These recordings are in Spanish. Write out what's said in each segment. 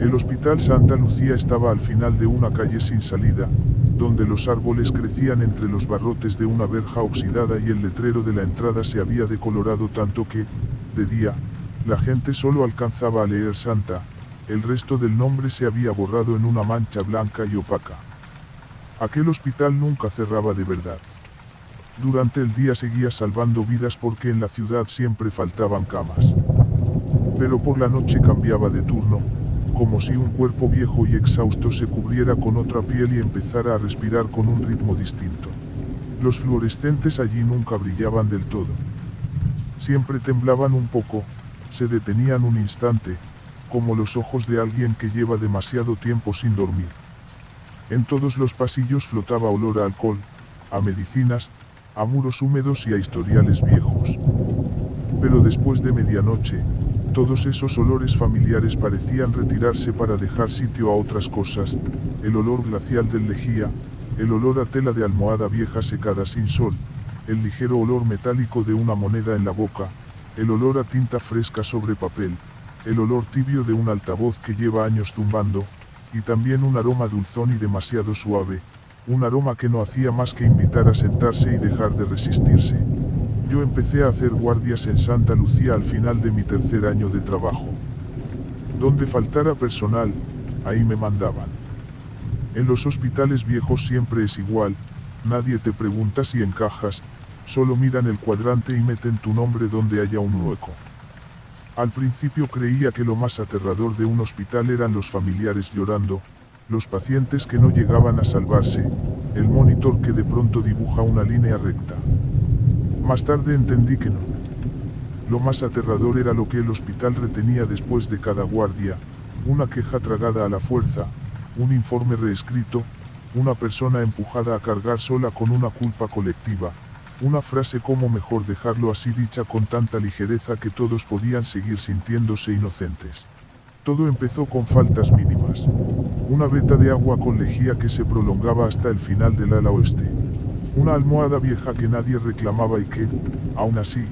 El Hospital Santa Lucía estaba al final de una calle sin salida, donde los árboles crecían entre los barrotes de una verja oxidada y el letrero de la entrada se había decolorado tanto que, de día, la gente solo alcanzaba a leer Santa, el resto del nombre se había borrado en una mancha blanca y opaca. Aquel hospital nunca cerraba de verdad. Durante el día seguía salvando vidas porque en la ciudad siempre faltaban camas. Pero por la noche cambiaba de turno, como si un cuerpo viejo y exhausto se cubriera con otra piel y empezara a respirar con un ritmo distinto. Los fluorescentes allí nunca brillaban del todo. Siempre temblaban un poco, se detenían un instante, como los ojos de alguien que lleva demasiado tiempo sin dormir. En todos los pasillos flotaba olor a alcohol, a medicinas, a muros húmedos y a historiales viejos. Pero después de medianoche, todos esos olores familiares parecían retirarse para dejar sitio a otras cosas, el olor glacial del lejía, el olor a tela de almohada vieja secada sin sol, el ligero olor metálico de una moneda en la boca, el olor a tinta fresca sobre papel, el olor tibio de un altavoz que lleva años tumbando, y también un aroma dulzón y demasiado suave, un aroma que no hacía más que invitar a sentarse y dejar de resistirse. Yo empecé a hacer guardias en Santa Lucía al final de mi tercer año de trabajo. Donde faltara personal, ahí me mandaban. En los hospitales viejos siempre es igual, nadie te pregunta si encajas, solo miran el cuadrante y meten tu nombre donde haya un hueco. Al principio creía que lo más aterrador de un hospital eran los familiares llorando, los pacientes que no llegaban a salvarse, el monitor que de pronto dibuja una línea recta. Más tarde entendí que no. Lo más aterrador era lo que el hospital retenía después de cada guardia, una queja tragada a la fuerza, un informe reescrito, una persona empujada a cargar sola con una culpa colectiva, una frase como mejor dejarlo así dicha con tanta ligereza que todos podían seguir sintiéndose inocentes. Todo empezó con faltas mínimas. Una veta de agua con lejía que se prolongaba hasta el final del ala oeste. Una almohada vieja que nadie reclamaba y que, aún así,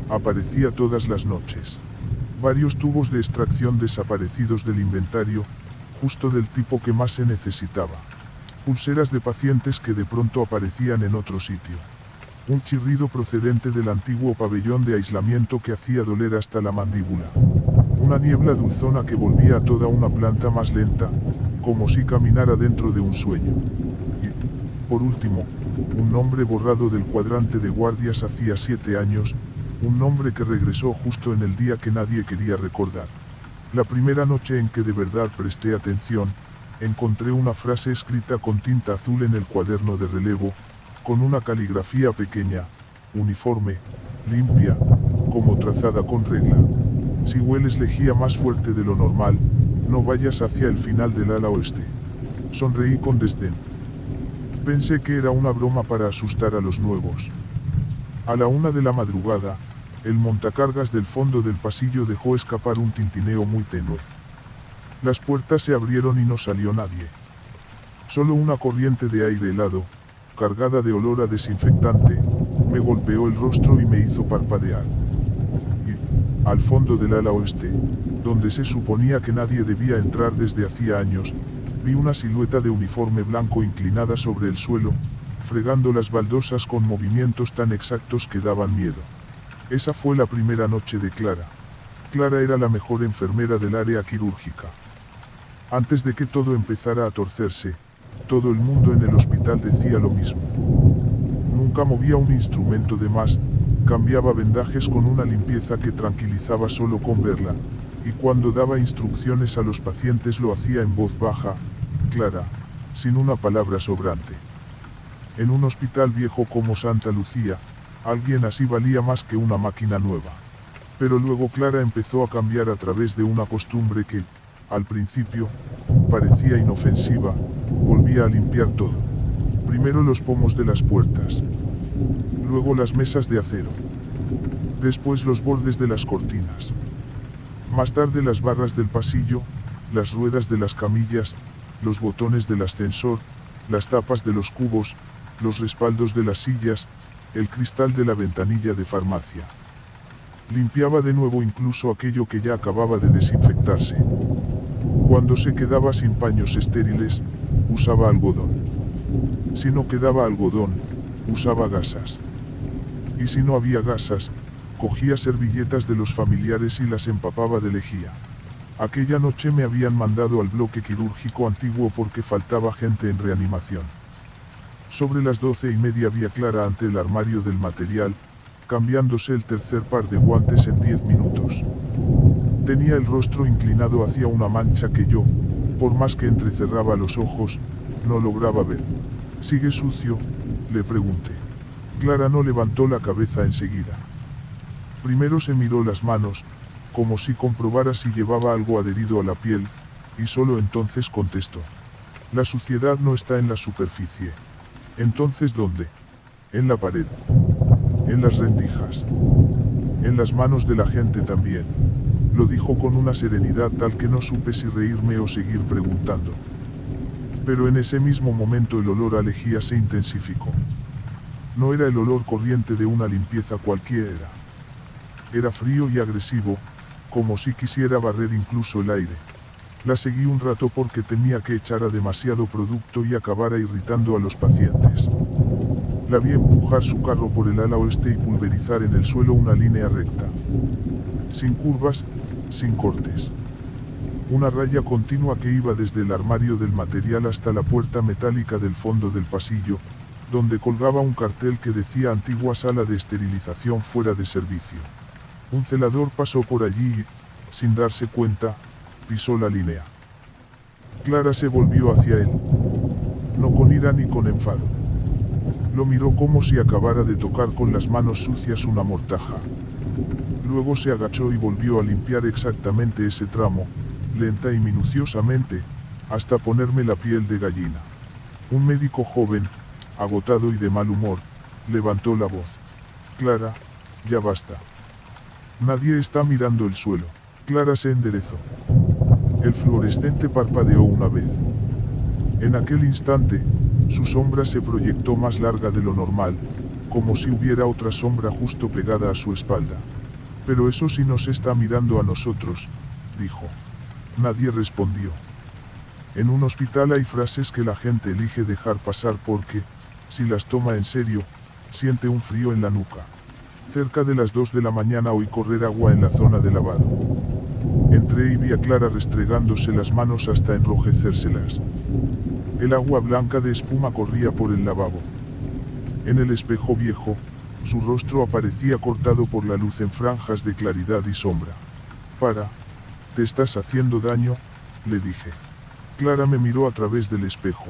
aparecía todas las noches. Varios tubos de extracción desaparecidos del inventario, justo del tipo que más se necesitaba. Pulseras de pacientes que de pronto aparecían en otro sitio. Un chirrido procedente del antiguo pabellón de aislamiento que hacía doler hasta la mandíbula. Una niebla dulzona que volvía a toda una planta más lenta, como si caminara dentro de un sueño. Y, por último, un nombre borrado del cuadrante de guardias hacía 7 años, un nombre que regresó justo en el día que nadie quería recordar. La primera noche en que de verdad presté atención, encontré una frase escrita con tinta azul en el cuaderno de relevo, con una caligrafía pequeña, uniforme, limpia, como trazada con regla. Si hueles lejía más fuerte de lo normal, no vayas hacia el final del ala oeste. Sonreí con desdén. Pensé que era una broma para asustar a los nuevos. A la 1 de la madrugada, el montacargas del fondo del pasillo dejó escapar un tintineo muy tenue. Las puertas se abrieron y no salió nadie. Solo una corriente de aire helado, cargada de olor a desinfectante, me golpeó el rostro y me hizo parpadear. Y, al fondo del ala oeste, donde se suponía que nadie debía entrar desde hacía años, vi una silueta de uniforme blanco inclinada sobre el suelo, fregando las baldosas con movimientos tan exactos que daban miedo. Esa fue la primera noche de Clara. Clara era la mejor enfermera del área quirúrgica. Antes de que todo empezara a torcerse, todo el mundo en el hospital decía lo mismo. Nunca movía un instrumento de más, cambiaba vendajes con una limpieza que tranquilizaba solo con verla, y cuando daba instrucciones a los pacientes lo hacía en voz baja, clara, sin una palabra sobrante. En un hospital viejo como Santa Lucía, alguien así valía más que una máquina nueva. Pero luego Clara empezó a cambiar a través de una costumbre que, al principio, parecía inofensiva, volvía a limpiar todo. Primero los pomos de las puertas. Luego las mesas de acero. Después los bordes de las cortinas. Más tarde las barras del pasillo, las ruedas de las camillas, los botones del ascensor, las tapas de los cubos, los respaldos de las sillas, el cristal de la ventanilla de farmacia. Limpiaba de nuevo incluso aquello que ya acababa de desinfectarse. Cuando se quedaba sin paños estériles, usaba algodón. Si no quedaba algodón, usaba gasas. Y si no había gasas, cogía servilletas de los familiares y las empapaba de lejía. Aquella noche me habían mandado al bloque quirúrgico antiguo porque faltaba gente en reanimación. Sobre las 12:30 vi a Clara ante el armario del material, cambiándose el tercer par de guantes en 10 minutos. Tenía el rostro inclinado hacia una mancha que yo, por más que entrecerraba los ojos, no lograba ver. ¿Sigue sucio?, le pregunté. Clara no levantó la cabeza enseguida. Primero se miró las manos, como si comprobara si llevaba algo adherido a la piel, y solo entonces contestó. La suciedad no está en la superficie. ¿Entonces dónde? En la pared. En las rendijas. En las manos de la gente también. Lo dijo con una serenidad tal que no supe si reírme o seguir preguntando. Pero en ese mismo momento el olor a lejía se intensificó. No era el olor corriente de una limpieza cualquiera. Era frío y agresivo, como si quisiera barrer incluso el aire. La seguí un rato porque temía que echara demasiado producto y acabara irritando a los pacientes. La vi empujar su carro por el ala oeste y pulverizar en el suelo una línea recta. Sin curvas, sin cortes. Una raya continua que iba desde el armario del material hasta la puerta metálica del fondo del pasillo, donde colgaba un cartel que decía antigua sala de esterilización fuera de servicio. Un celador pasó por allí y, sin darse cuenta, pisó la línea. Clara se volvió hacia él. No con ira ni con enfado. Lo miró como si acabara de tocar con las manos sucias una mortaja. Luego se agachó y volvió a limpiar exactamente ese tramo, lenta y minuciosamente, hasta ponerme la piel de gallina. Un médico joven, agotado y de mal humor, levantó la voz. Clara, ya basta. Nadie está mirando el suelo. Clara se enderezó. El fluorescente parpadeó una vez. En aquel instante, su sombra se proyectó más larga de lo normal, como si hubiera otra sombra justo pegada a su espalda. Pero eso sí nos está mirando a nosotros, dijo. Nadie respondió. En un hospital hay frases que la gente elige dejar pasar porque, si las toma en serio, siente un frío en la nuca. Cerca de las 2 de la mañana oí correr agua en la zona de lavado. Entré y vi a Clara restregándose las manos hasta enrojecérselas. El agua blanca de espuma corría por el lavabo. En el espejo viejo, su rostro aparecía cortado por la luz en franjas de claridad y sombra. Para, te estás haciendo daño, le dije. Clara me miró a través del espejo.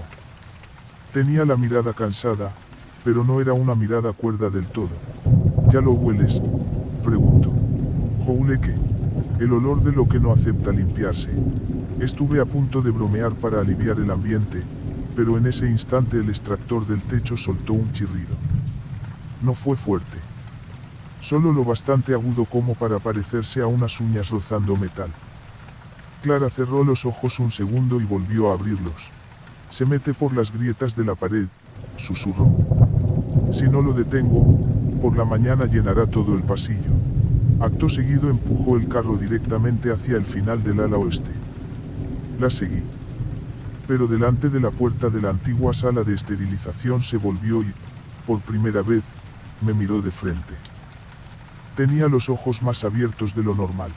Tenía la mirada cansada, pero no era una mirada cuerda del todo. ¿Ya lo hueles?, preguntó. ¿Huele qué? El olor de lo que no acepta limpiarse. Estuve a punto de bromear para aliviar el ambiente, pero en ese instante el extractor del techo soltó un chirrido. No fue fuerte. Solo lo bastante agudo como para parecerse a unas uñas rozando metal. Clara cerró los ojos un segundo y volvió a abrirlos. Se mete por las grietas de la pared, susurró. Si no lo detengo, por la mañana llenará todo el pasillo. Acto seguido empujó el carro directamente hacia el final del ala oeste. La seguí. Pero delante de la puerta de la antigua sala de esterilización se volvió y, por primera vez, me miró de frente. Tenía los ojos más abiertos de lo normal.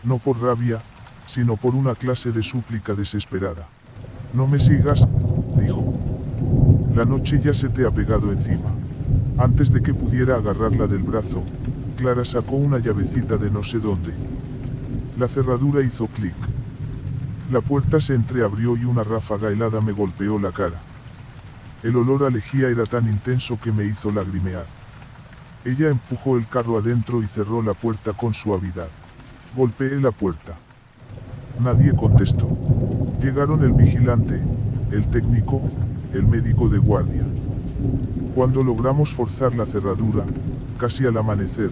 No por rabia, sino por una clase de súplica desesperada. No me sigas, dijo. La noche ya se te ha pegado encima. Antes de que pudiera agarrarla del brazo, Clara sacó una llavecita de no sé dónde. La cerradura hizo clic. La puerta se entreabrió y una ráfaga helada me golpeó la cara. El olor a lejía era tan intenso que me hizo lagrimear. Ella empujó el carro adentro y cerró la puerta con suavidad. Golpeé la puerta. Nadie contestó. Llegaron el vigilante, el técnico, el médico de guardia. Cuando logramos forzar la cerradura, casi al amanecer,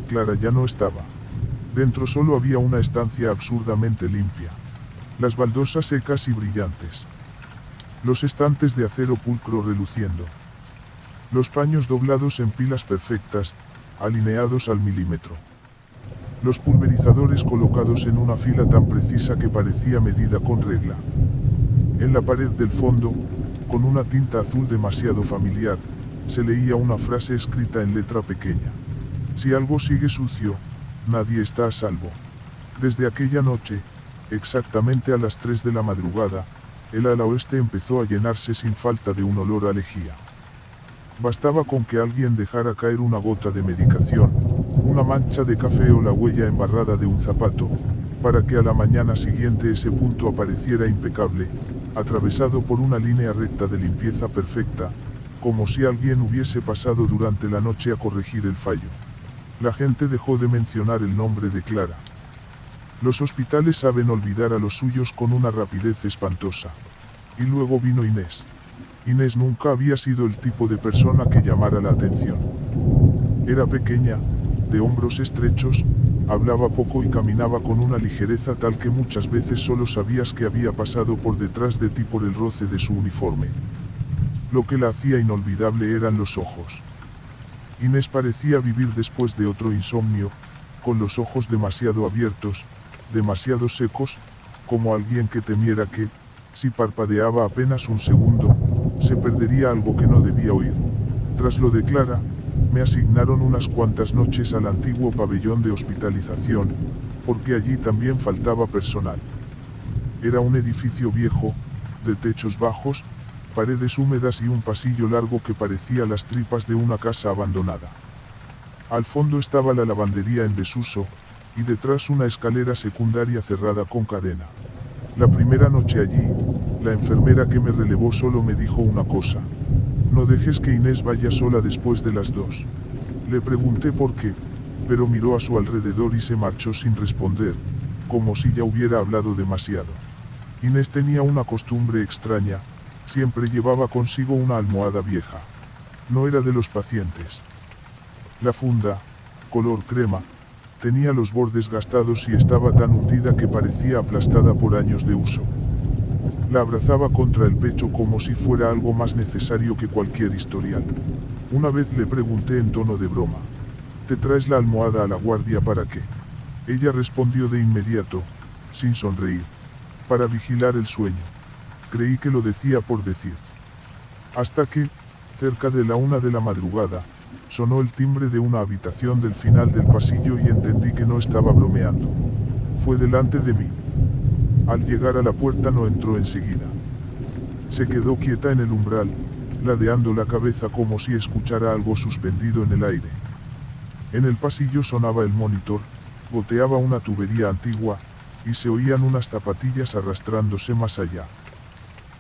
Clara ya no estaba. Dentro solo había una estancia absurdamente limpia. Las baldosas secas y brillantes. Los estantes de acero pulcro reluciendo. Los paños doblados en pilas perfectas, alineados al milímetro. los pulverizadores colocados en una fila tan precisa que parecía medida con regla. En la pared del fondo, con una tinta azul demasiado familiar, se leía una frase escrita en letra pequeña. Si algo sigue sucio, nadie está a salvo. Desde aquella noche, exactamente a las 3 de la madrugada, el ala oeste empezó a llenarse sin falta de un olor a lejía. Bastaba con que alguien dejara caer una gota de medicación, una mancha de café o la huella embarrada de un zapato, para que a la mañana siguiente ese punto apareciera impecable, atravesado por una línea recta de limpieza perfecta, como si alguien hubiese pasado durante la noche a corregir el fallo. La gente dejó de mencionar el nombre de Clara. Los hospitales saben olvidar a los suyos con una rapidez espantosa. Y luego vino Inés. Inés nunca había sido el tipo de persona que llamara la atención. Era pequeña, de hombros estrechos, hablaba poco y caminaba con una ligereza tal que muchas veces solo sabías que había pasado por detrás de ti por el roce de su uniforme. Lo que la hacía inolvidable eran los ojos. Inés parecía vivir después de otro insomnio, con los ojos demasiado abiertos, demasiado secos, como alguien que temiera que, si parpadeaba apenas un segundo, se perdería algo que no debía oír. Tras lo de Clara, me asignaron unas cuantas noches al antiguo pabellón de hospitalización, porque allí también faltaba personal. Era un edificio viejo, de techos bajos, paredes húmedas y un pasillo largo que parecía las tripas de una casa abandonada. Al fondo estaba la lavandería en desuso, y detrás una escalera secundaria cerrada con cadena. La primera noche allí, la enfermera que me relevó solo me dijo una cosa: no dejes que Inés vaya sola después de las 2. Le pregunté por qué, pero miró a su alrededor y se marchó sin responder, como si ya hubiera hablado demasiado. Inés tenía una costumbre extraña, siempre llevaba consigo una almohada vieja. No era de los pacientes. La funda, color crema, tenía los bordes gastados y estaba tan hundida que parecía aplastada por años de uso. La abrazaba contra el pecho como si fuera algo más necesario que cualquier historial. Una vez le pregunté en tono de broma: ¿te traes la almohada a la guardia para qué? Ella respondió de inmediato, sin sonreír: para vigilar el sueño. Creí que lo decía por decir. Hasta que, cerca de la 1 de la madrugada, sonó el timbre de una habitación del final del pasillo y entendí que no estaba bromeando. Fue delante de mí. Al llegar a la puerta no entró enseguida. Se quedó quieta en el umbral, ladeando la cabeza como si escuchara algo suspendido en el aire. En el pasillo sonaba el monitor, goteaba una tubería antigua, y se oían unas zapatillas arrastrándose más allá.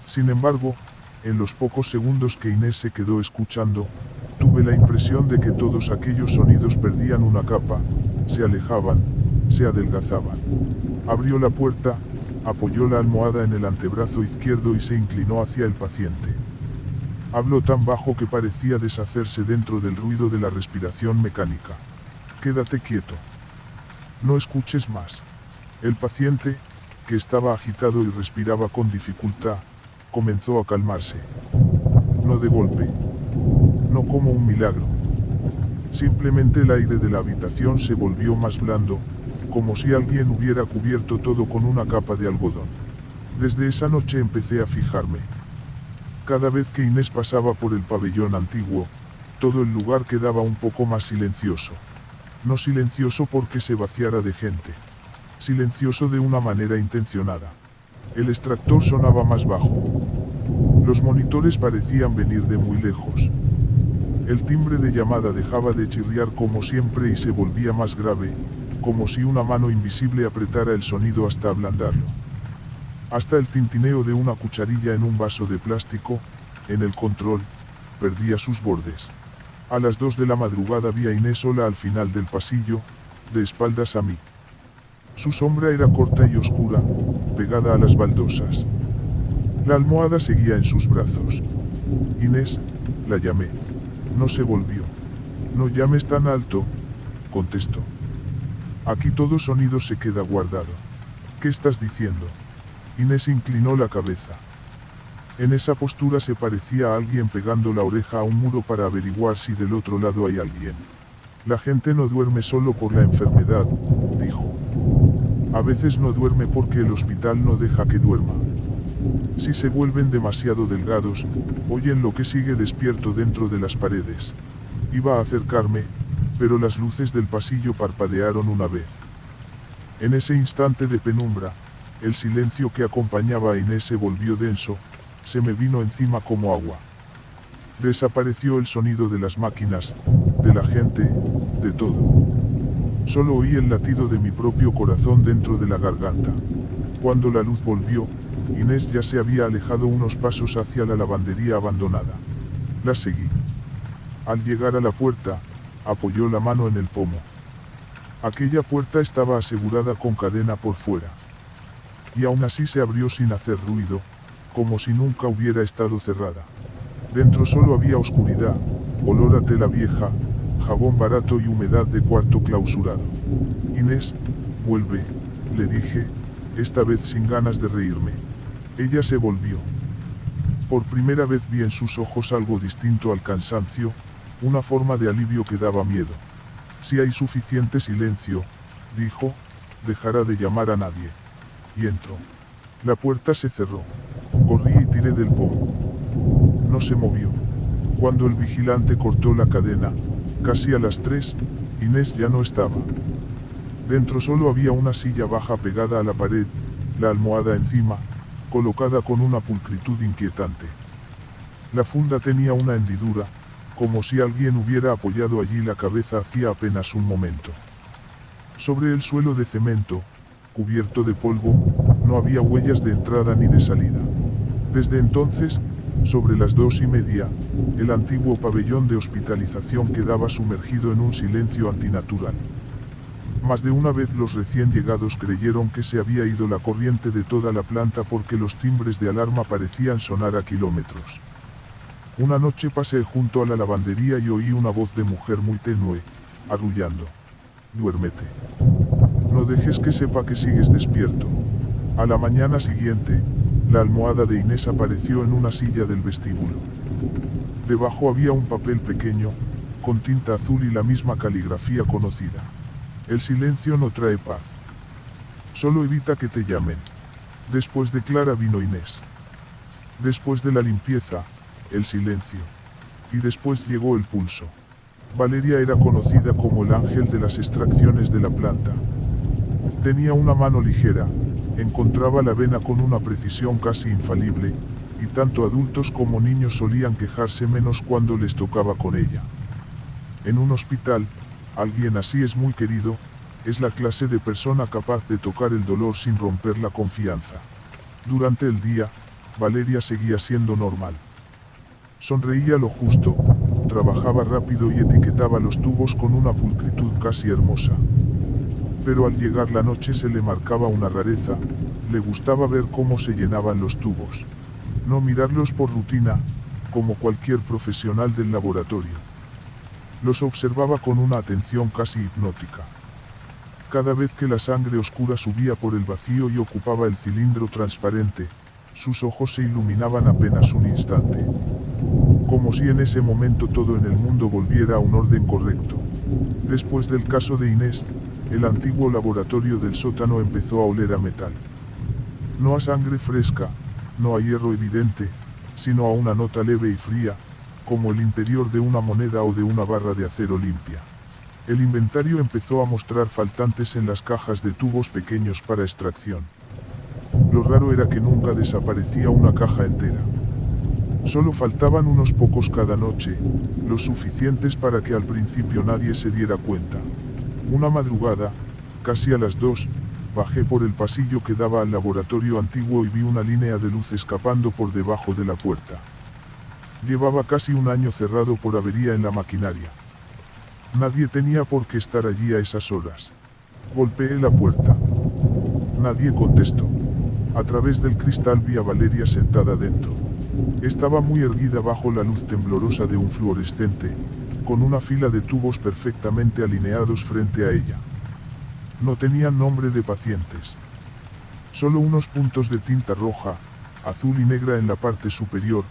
Sin embargo, en los pocos segundos que Inés se quedó escuchando, tuve la impresión de que todos aquellos sonidos perdían una capa, se alejaban, se adelgazaban. Abrió la puerta, apoyó la almohada en el antebrazo izquierdo y se inclinó hacia el paciente. Habló tan bajo que parecía deshacerse dentro del ruido de la respiración mecánica. Quédate quieto. No escuches más. El paciente, que estaba agitado y respiraba con dificultad, comenzó a calmarse. No de golpe. No como un milagro. Simplemente el aire de la habitación se volvió más blando, como si alguien hubiera cubierto todo con una capa de algodón. Desde esa noche empecé a fijarme. Cada vez que Inés pasaba por el pabellón antiguo, todo el lugar quedaba un poco más silencioso. No silencioso porque se vaciara de gente. Silencioso de una manera intencionada. El extractor sonaba más bajo. Los monitores parecían venir de muy lejos. El timbre de llamada dejaba de chirriar como siempre y se volvía más grave, como si una mano invisible apretara el sonido hasta ablandarlo. Hasta el tintineo de una cucharilla en un vaso de plástico, en el control, perdía sus bordes. A las 2 de la madrugada vi a Inés sola al final del pasillo, de espaldas a mí. Su sombra era corta y oscura, pegada a las baldosas. La almohada seguía en sus brazos. Inés, la llamé. No se volvió. No llames tan alto, contestó. Aquí todo sonido se queda guardado. ¿Qué estás diciendo? Inés inclinó la cabeza. En esa postura se parecía a alguien pegando la oreja a un muro para averiguar si del otro lado hay alguien. La gente no duerme solo por la enfermedad, A veces no duerme porque el hospital no deja que duerma. Si se vuelven demasiado delgados, oyen lo que sigue despierto dentro de las paredes. Iba a acercarme, pero las luces del pasillo parpadearon una vez. En ese instante de penumbra, el silencio que acompañaba a Inés se volvió denso, se me vino encima como agua. Desapareció el sonido de las máquinas, de la gente, de todo. Solo oí el latido de mi propio corazón dentro de la garganta. Cuando la luz volvió, Inés ya se había alejado unos pasos hacia la lavandería abandonada. La seguí. Al llegar a la puerta, apoyó la mano en el pomo. Aquella puerta estaba asegurada con cadena por fuera. Y aún así se abrió sin hacer ruido, como si nunca hubiera estado cerrada. Dentro solo había oscuridad, olor a tela vieja, jabón barato y humedad de cuarto clausurado. Inés, vuelve, le dije, esta vez sin ganas de reírme. Ella se volvió. Por primera vez vi en sus ojos algo distinto al cansancio, una forma de alivio que daba miedo. Si hay suficiente silencio, dijo, dejará de llamar a nadie. Y entró. La puerta se cerró. Corrí y tiré del pomo. No se movió. Cuando el vigilante cortó la cadena, casi a las 3, Inés ya no estaba. Dentro solo había una silla baja pegada a la pared, la almohada encima, colocada con una pulcritud inquietante. La funda tenía una hendidura, como si alguien hubiera apoyado allí la cabeza hacía apenas un momento. Sobre el suelo de cemento, cubierto de polvo, no había huellas de entrada ni de salida. Desde entonces, sobre las 2:30, el antiguo pabellón de hospitalización quedaba sumergido en un silencio antinatural. Más de una vez los recién llegados creyeron que se había ido la corriente de toda la planta porque los timbres de alarma parecían sonar a kilómetros. Una noche pasé junto a la lavandería y oí una voz de mujer muy tenue, arrullando. Duérmete. No dejes que sepa que sigues despierto. A la mañana siguiente, la almohada de Inés apareció en una silla del vestíbulo. Debajo había un papel pequeño, con tinta azul y la misma caligrafía conocida. El silencio no trae paz. Solo evita que te llamen. Después de Clara vino Inés. Después de la limpieza, el silencio. Y después llegó el pulso. Valeria era conocida como el ángel de las extracciones de la planta. Tenía una mano ligera, encontraba la vena con una precisión casi infalible, y tanto adultos como niños solían quejarse menos cuando les tocaba con ella. En un hospital, alguien así es muy querido, es la clase de persona capaz de tocar el dolor sin romper la confianza. Durante el día, Valeria seguía siendo normal. Sonreía lo justo, trabajaba rápido y etiquetaba los tubos con una pulcritud casi hermosa. Pero al llegar la noche se le marcaba una rareza, le gustaba ver cómo se llenaban los tubos. No mirarlos por rutina, como cualquier profesional del laboratorio. Los observaba con una atención casi hipnótica. Cada vez que la sangre oscura subía por el vacío y ocupaba el cilindro transparente, sus ojos se iluminaban apenas un instante. Como si en ese momento todo en el mundo volviera a un orden correcto. Después del caso de Inés, el antiguo laboratorio del sótano empezó a oler a metal. No a sangre fresca, no a hierro evidente, sino a una nota leve y fría, como el interior de una moneda o de una barra de acero limpia. El inventario empezó a mostrar faltantes en las cajas de tubos pequeños para extracción. Lo raro era que nunca desaparecía una caja entera. Solo faltaban unos pocos cada noche, lo suficientes para que al principio nadie se diera cuenta. Una madrugada, casi a las 2, bajé por el pasillo que daba al laboratorio antiguo y vi una línea de luz escapando por debajo de la puerta. Llevaba casi un año cerrado por avería en la maquinaria. Nadie tenía por qué estar allí a esas horas. Golpeé la puerta. Nadie contestó. A través del cristal vi a Valeria sentada dentro. Estaba muy erguida bajo la luz temblorosa de un fluorescente, con una fila de tubos perfectamente alineados frente a ella. No tenían nombre de pacientes. Solo unos puntos de tinta roja, azul y negra en la parte superior,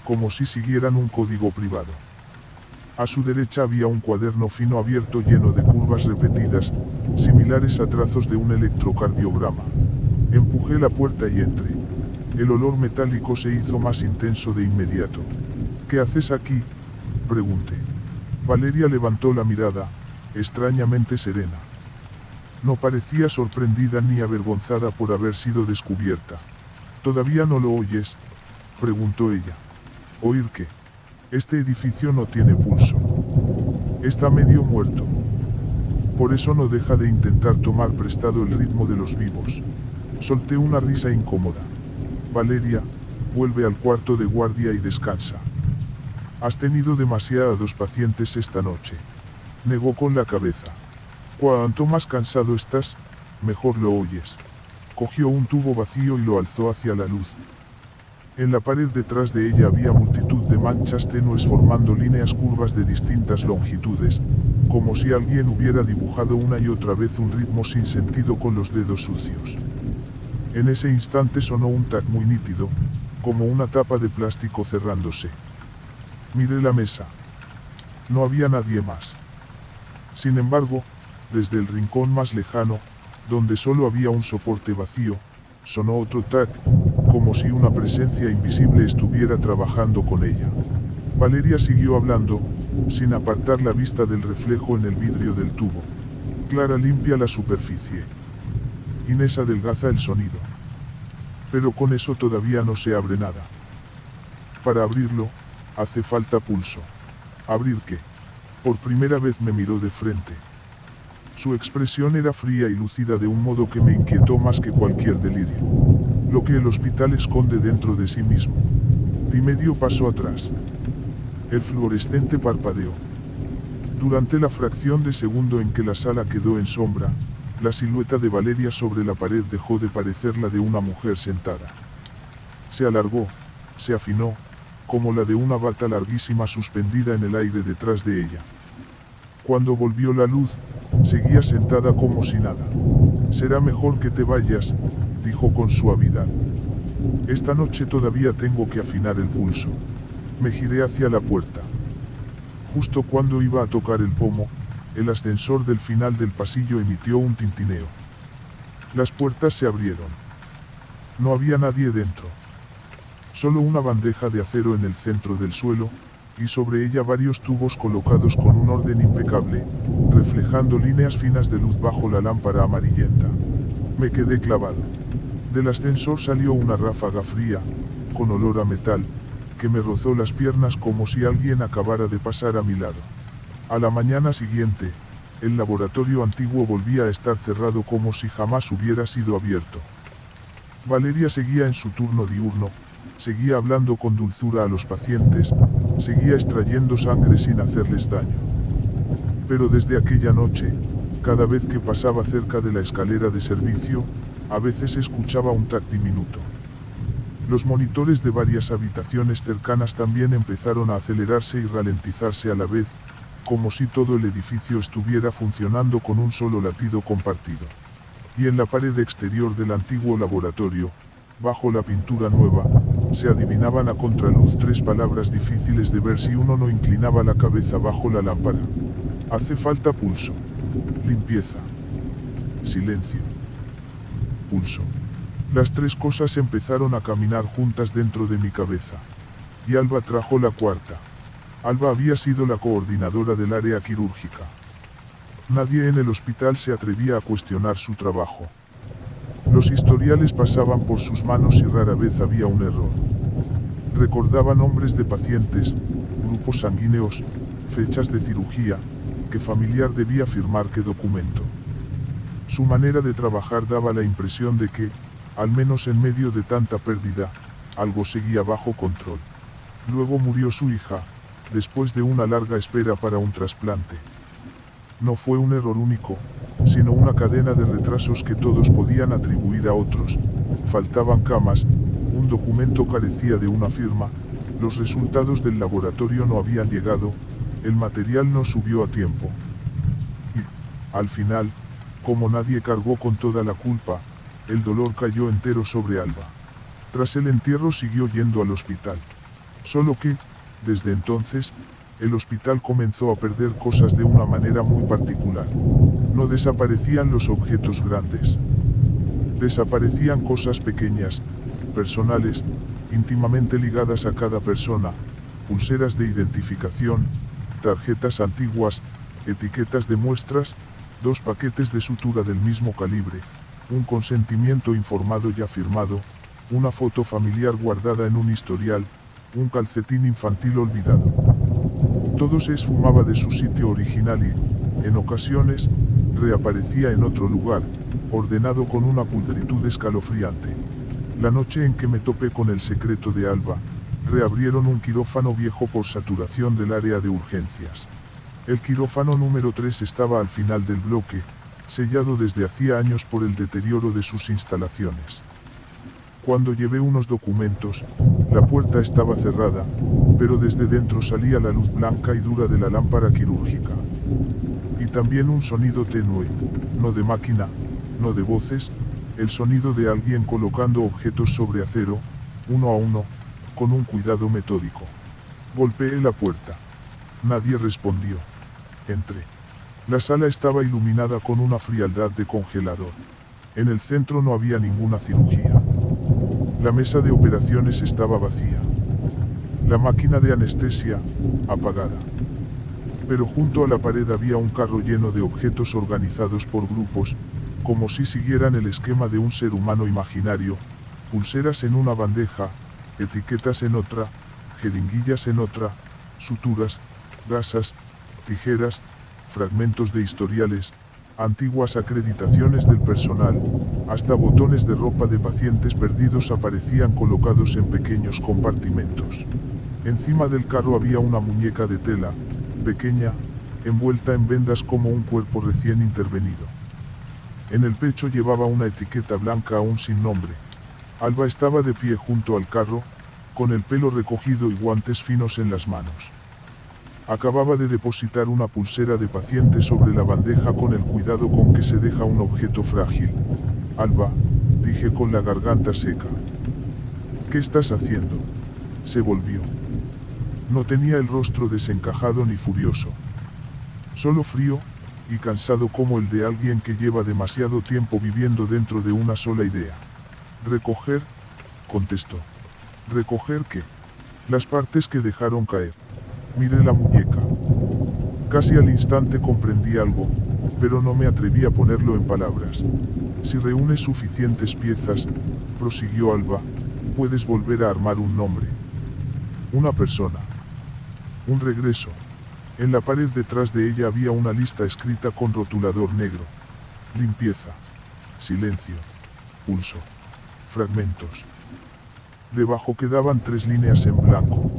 como si siguieran un código privado. A su derecha había un cuaderno fino abierto lleno de curvas curvas repetidas, similares a trazos de un electrocardiograma. Empujé la puerta y entré. El olor metálico se hizo más intenso de inmediato. ¿Qué haces aquí?, pregunté. Valeria levantó la mirada, extrañamente serena. No parecía sorprendida ni avergonzada por haber sido descubierta. ¿Todavía no lo oyes?, preguntó ella. ¿Oír qué? Este edificio no tiene pulso. Está medio muerto. Por eso no deja de intentar tomar prestado el ritmo de los vivos. Solté una risa incómoda. Valeria, vuelve al cuarto de guardia y descansa. Has tenido demasiados pacientes esta noche. Negó con la cabeza. Cuanto más cansado estás, mejor lo oyes. Cogió un tubo vacío y lo alzó hacia la luz. En la pared detrás de ella había multitud de manchas tenues formando líneas curvas de distintas longitudes, como si alguien hubiera dibujado una y otra vez un ritmo sin sentido con los dedos sucios. En ese instante sonó un tac muy nítido, como una tapa de plástico cerrándose. Miré la mesa. No había nadie más. Sin embargo, desde el rincón más lejano, donde solo había un soporte vacío, sonó otro tac, como si una presencia invisible estuviera trabajando con ella. Valeria siguió hablando, sin apartar la vista del reflejo en el vidrio del tubo. Clara limpia la superficie. Inés adelgaza el sonido. Pero con eso todavía no se abre nada. Para abrirlo, hace falta pulso. ¿Abrir qué? Por primera vez me miró de frente. Su expresión era fría y lúcida de un modo que me inquietó más que cualquier delirio. Lo que el hospital esconde dentro de sí mismo. Di medio paso atrás. El fluorescente parpadeó. Durante la fracción de segundo en que la sala quedó en sombra, la silueta de Valeria sobre la pared dejó de parecer la de una mujer sentada. Se alargó, se afinó, como la de una bata larguísima suspendida en el aire detrás de ella. Cuando volvió la luz, seguía sentada como si nada. Será mejor que te vayas, dijo con suavidad. Esta noche todavía tengo que afinar el pulso. Me giré hacia la puerta. Justo cuando iba a tocar el pomo, el ascensor del final del pasillo emitió un tintineo. Las puertas se abrieron. No había nadie dentro. Solo una bandeja de acero en el centro del suelo, y sobre ella varios tubos colocados con un orden impecable, reflejando líneas finas de luz bajo la lámpara amarillenta. Me quedé clavado. Del ascensor salió una ráfaga fría, con olor a metal, que me rozó las piernas como si alguien acabara de pasar a mi lado. A la mañana siguiente, el laboratorio antiguo volvía a estar cerrado como si jamás hubiera sido abierto. Valeria seguía en su turno diurno, seguía hablando con dulzura a los pacientes, seguía extrayendo sangre sin hacerles daño. Pero desde aquella noche, cada vez que pasaba cerca de la escalera de servicio, a veces escuchaba un tac diminuto. Los monitores de varias habitaciones cercanas también empezaron a acelerarse y ralentizarse a la vez, como si todo el edificio estuviera funcionando con un solo latido compartido. Y en la pared exterior del antiguo laboratorio, bajo la pintura nueva, se adivinaban a contraluz tres palabras difíciles de ver si uno no inclinaba la cabeza bajo la lámpara. Hace falta pulso. Limpieza. Silencio. Pulso. Las tres cosas empezaron a caminar juntas dentro de mi cabeza. Y Alba trajo la cuarta. Alba había sido la coordinadora del área quirúrgica. Nadie en el hospital se atrevía a cuestionar su trabajo. Los historiales pasaban por sus manos y rara vez había un error. Recordaba nombres de pacientes, grupos sanguíneos, fechas de cirugía, qué familiar debía firmar qué documento. Su manera de trabajar daba la impresión de que, al menos en medio de tanta pérdida, algo seguía bajo control. Luego murió su hija, después de una larga espera para un trasplante. No fue un error único, sino una cadena de retrasos que todos podían atribuir a otros. Faltaban camas, un documento carecía de una firma, los resultados del laboratorio no habían llegado, el material no subió a tiempo. Y, al final, como nadie cargó con toda la culpa, el dolor cayó entero sobre Alba. Tras el entierro siguió yendo al hospital. Solo que, desde entonces, el hospital comenzó a perder cosas de una manera muy particular. No desaparecían los objetos grandes. Desaparecían cosas pequeñas, personales, íntimamente ligadas a cada persona, pulseras de identificación, tarjetas antiguas, etiquetas de muestras, 2 paquetes de sutura del mismo calibre, un consentimiento informado y afirmado, una foto familiar guardada en un historial, un calcetín infantil olvidado. Todo se esfumaba de su sitio original y, en ocasiones, reaparecía en otro lugar, ordenado con una pulcritud escalofriante. La noche en que me topé con el secreto de Alba, reabrieron un quirófano viejo por saturación del área de urgencias. El quirófano número 3 estaba al final del bloque, sellado desde hacía años por el deterioro de sus instalaciones. Cuando llevé unos documentos, la puerta estaba cerrada, pero desde dentro salía la luz blanca y dura de la lámpara quirúrgica. Y también un sonido tenue, no de máquina, no de voces, el sonido de alguien colocando objetos sobre acero, uno a uno, con un cuidado metódico. Golpeé la puerta. Nadie respondió. Entré. La sala estaba iluminada con una frialdad de congelador. En el centro no había ninguna cirugía. La mesa de operaciones estaba vacía. La máquina de anestesia, apagada. Pero junto a la pared había un carro lleno de objetos organizados por grupos, como si siguieran el esquema de un ser humano imaginario, pulseras en una bandeja, etiquetas en otra, jeringuillas en otra, suturas, gasas, tijeras, fragmentos de historiales, antiguas acreditaciones del personal, hasta botones de ropa de pacientes perdidos aparecían colocados en pequeños compartimentos. Encima del carro había una muñeca de tela, pequeña, envuelta en vendas como un cuerpo recién intervenido. En el pecho llevaba una etiqueta blanca aún sin nombre. Alba estaba de pie junto al carro, con el pelo recogido y guantes finos en las manos. Acababa de depositar una pulsera de paciente sobre la bandeja con el cuidado con que se deja un objeto frágil. Alba, dije con la garganta seca. ¿Qué estás haciendo? Se volvió. No tenía el rostro desencajado ni furioso. Solo frío, y cansado como el de alguien que lleva demasiado tiempo viviendo dentro de una sola idea. Recoger, contestó. ¿Recoger qué? Las partes que dejaron caer. Miré la muñeca. Casi al instante comprendí algo, pero no me atreví a ponerlo en palabras. Si reúnes suficientes piezas, prosiguió Alba, puedes volver a armar un nombre. Una persona. Un regreso. En la pared detrás de ella había una lista escrita con rotulador negro. Limpieza. Silencio. Pulso. Fragmentos. Debajo quedaban 3 líneas en blanco.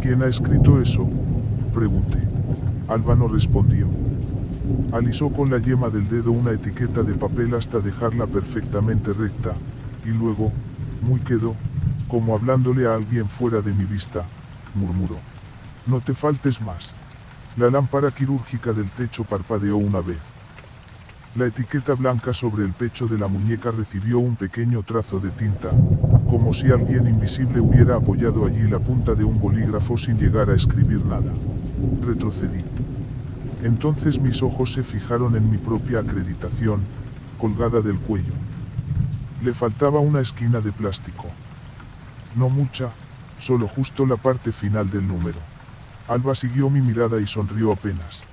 ¿Quién ha escrito eso? Pregunté. Alba no respondió. Alisó con la yema del dedo una etiqueta de papel hasta dejarla perfectamente recta, y luego, muy quedo, como hablándole a alguien fuera de mi vista, murmuró. No te faltes más. La lámpara quirúrgica del techo parpadeó una vez. La etiqueta blanca sobre el pecho de la muñeca recibió un pequeño trazo de tinta, como si alguien invisible hubiera apoyado allí la punta de un bolígrafo sin llegar a escribir nada. Retrocedí. Entonces mis ojos se fijaron en mi propia acreditación, colgada del cuello. Le faltaba una esquina de plástico. No mucha, solo justo la parte final del número. Alba siguió mi mirada y sonrió apenas.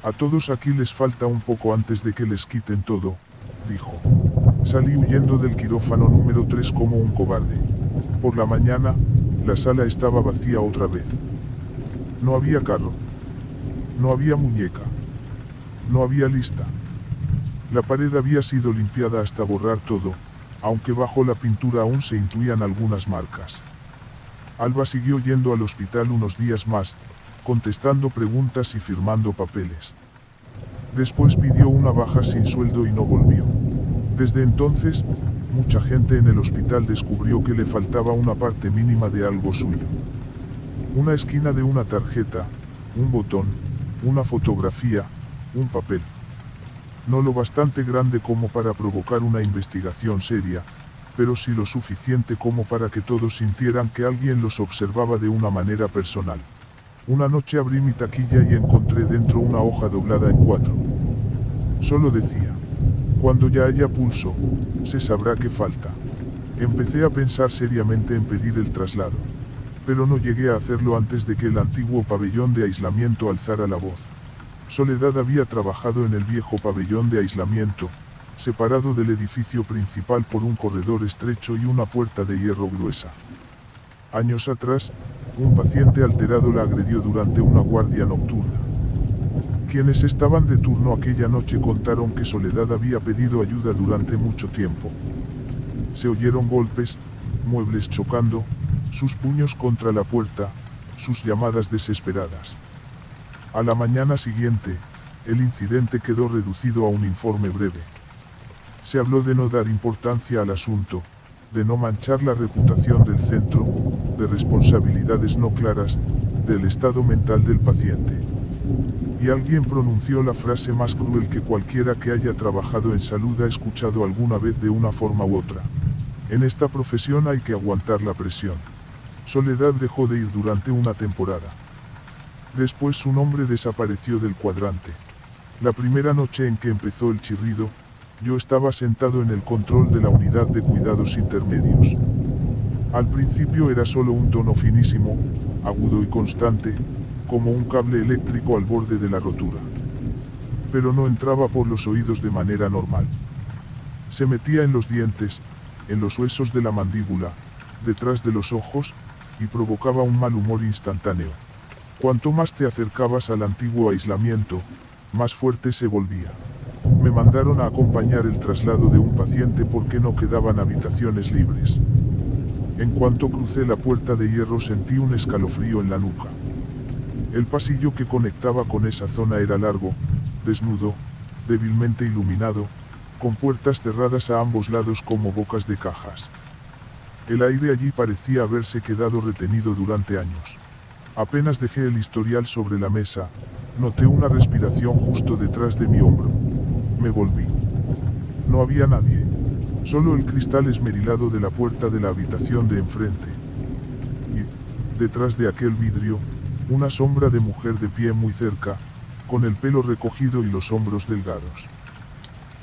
A todos aquí les falta un poco antes de que les quiten todo, dijo. Salí huyendo del quirófano número 3 como un cobarde. Por la mañana, la sala estaba vacía otra vez. No había carro. No había muñeca. No había lista. La pared había sido limpiada hasta borrar todo, aunque bajo la pintura aún se intuían algunas marcas. Alba siguió yendo al hospital unos días más, contestando preguntas y firmando papeles. Después pidió una baja sin sueldo y no volvió. Desde entonces, mucha gente en el hospital descubrió que le faltaba una parte mínima de algo suyo. Una esquina de una tarjeta, un botón, una fotografía, un papel. No lo bastante grande como para provocar una investigación seria, pero sí lo suficiente como para que todos sintieran que alguien los observaba de una manera personal. Una noche abrí mi taquilla y encontré dentro una hoja doblada en 4. Solo decía: cuando ya haya pulso, se sabrá qué falta. Empecé a pensar seriamente en pedir el traslado. Pero no llegué a hacerlo antes de que el antiguo pabellón de aislamiento alzara la voz. Soledad había trabajado en el viejo pabellón de aislamiento, separado del edificio principal por un corredor estrecho y una puerta de hierro gruesa. Años atrás, un paciente alterado la agredió durante una guardia nocturna. Quienes estaban de turno aquella noche contaron que Soledad había pedido ayuda durante mucho tiempo. Se oyeron golpes, muebles chocando, sus puños contra la puerta, sus llamadas desesperadas. A la mañana siguiente, el incidente quedó reducido a un informe breve. Se habló de no dar importancia al asunto, de no manchar la reputación del centro, de responsabilidades no claras, del estado mental del paciente. Y alguien pronunció la frase más cruel que cualquiera que haya trabajado en salud ha escuchado alguna vez de una forma u otra: en esta profesión hay que aguantar la presión. Soledad dejó de ir durante una temporada. Después su nombre desapareció del cuadrante. La primera noche en que empezó el chirrido, yo estaba sentado en el control de la unidad de cuidados intermedios. Al principio era solo un tono finísimo, agudo y constante, como un cable eléctrico al borde de la rotura. Pero no entraba por los oídos de manera normal. Se metía en los dientes, en los huesos de la mandíbula, detrás de los ojos, y provocaba un mal humor instantáneo. Cuanto más te acercabas al antiguo aislamiento, más fuerte se volvía. Me mandaron a acompañar el traslado de un paciente porque no quedaban habitaciones libres. En cuanto crucé la puerta de hierro sentí un escalofrío en la nuca. El pasillo que conectaba con esa zona era largo, desnudo, débilmente iluminado, con puertas cerradas a ambos lados como bocas de cajas. El aire allí parecía haberse quedado retenido durante años. Apenas dejé el historial sobre la mesa, noté una respiración justo detrás de mi hombro. Me volví. No había nadie. Solo el cristal esmerilado de la puerta de la habitación de enfrente. Y, detrás de aquel vidrio, una sombra de mujer de pie muy cerca, con el pelo recogido y los hombros delgados.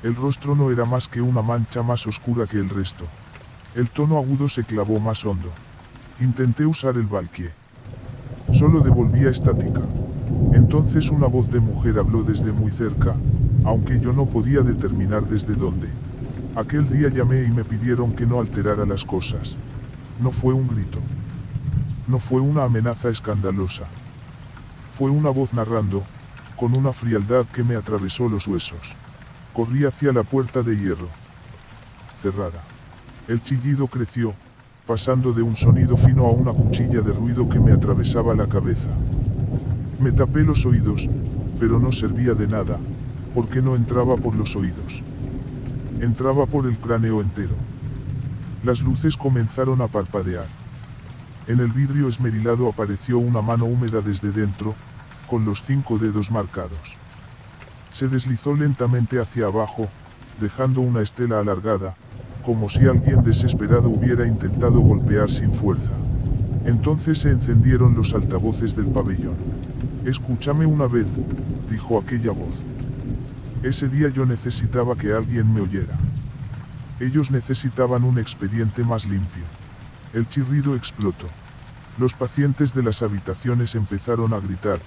El rostro no era más que una mancha más oscura que el resto. El tono agudo se clavó más hondo. Intenté usar el valquier. Solo devolvía estática. Entonces una voz de mujer habló desde muy cerca, aunque yo no podía determinar desde dónde. Aquel día llamé y me pidieron que no alterara las cosas. No fue un grito. No fue una amenaza escandalosa. Fue una voz narrando, con una frialdad que me atravesó los huesos. Corrí hacia la puerta de hierro. Cerrada. El chillido creció, pasando de un sonido fino a una cuchilla de ruido que me atravesaba la cabeza. Me tapé los oídos, pero no servía de nada, porque no entraba por los oídos. Entraba por el cráneo entero. Las luces comenzaron a parpadear. En el vidrio esmerilado apareció una mano húmeda desde dentro, con los 5 dedos marcados. Se deslizó lentamente hacia abajo, dejando una estela alargada, como si alguien desesperado hubiera intentado golpear sin fuerza. Entonces se encendieron los altavoces del pabellón. «Escúchame una vez», dijo aquella voz. Ese día yo necesitaba que alguien me oyera. Ellos necesitaban un expediente más limpio. El chirrido explotó. Los pacientes de las habitaciones empezaron a gritar,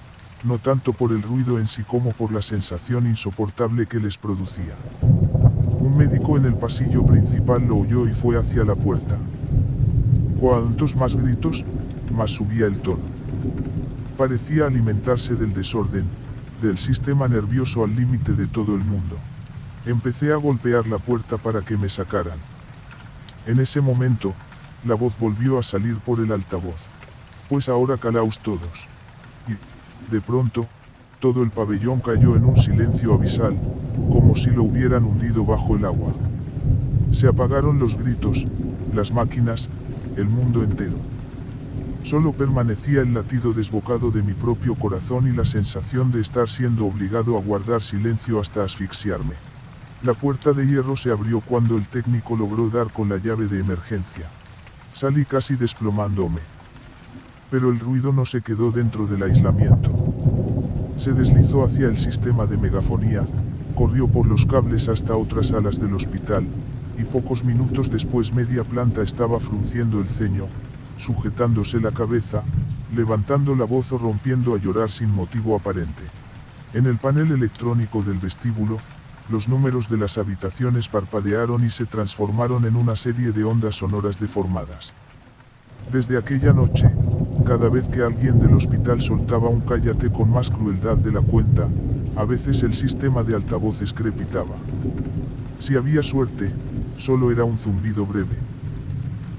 no tanto por el ruido en sí como por la sensación insoportable que les producía. Un médico en el pasillo principal lo oyó y fue hacia la puerta. Cuantos más gritos, más subía el tono. Parecía alimentarse del desorden, del sistema nervioso al límite de todo el mundo. Empecé a golpear la puerta para que me sacaran. En ese momento, la voz volvió a salir por el altavoz. «Pues ahora calaos todos». Y, de pronto, todo el pabellón cayó en un silencio abisal, como si lo hubieran hundido bajo el agua. Se apagaron los gritos, las máquinas, el mundo entero. Solo permanecía el latido desbocado de mi propio corazón y la sensación de estar siendo obligado a guardar silencio hasta asfixiarme. La puerta de hierro se abrió cuando el técnico logró dar con la llave de emergencia. Salí casi desplomándome. Pero el ruido no se quedó dentro del aislamiento. Se deslizó hacia el sistema de megafonía, corrió por los cables hasta otras salas del hospital, y pocos minutos después media planta estaba frunciendo el ceño, sujetándose la cabeza, levantando la voz o rompiendo a llorar sin motivo aparente. En el panel electrónico del vestíbulo, los números de las habitaciones parpadearon y se transformaron en una serie de ondas sonoras deformadas. Desde aquella noche, cada vez que alguien del hospital soltaba un cállate con más crueldad de la cuenta, a veces el sistema de altavoces crepitaba. Si había suerte, solo era un zumbido breve.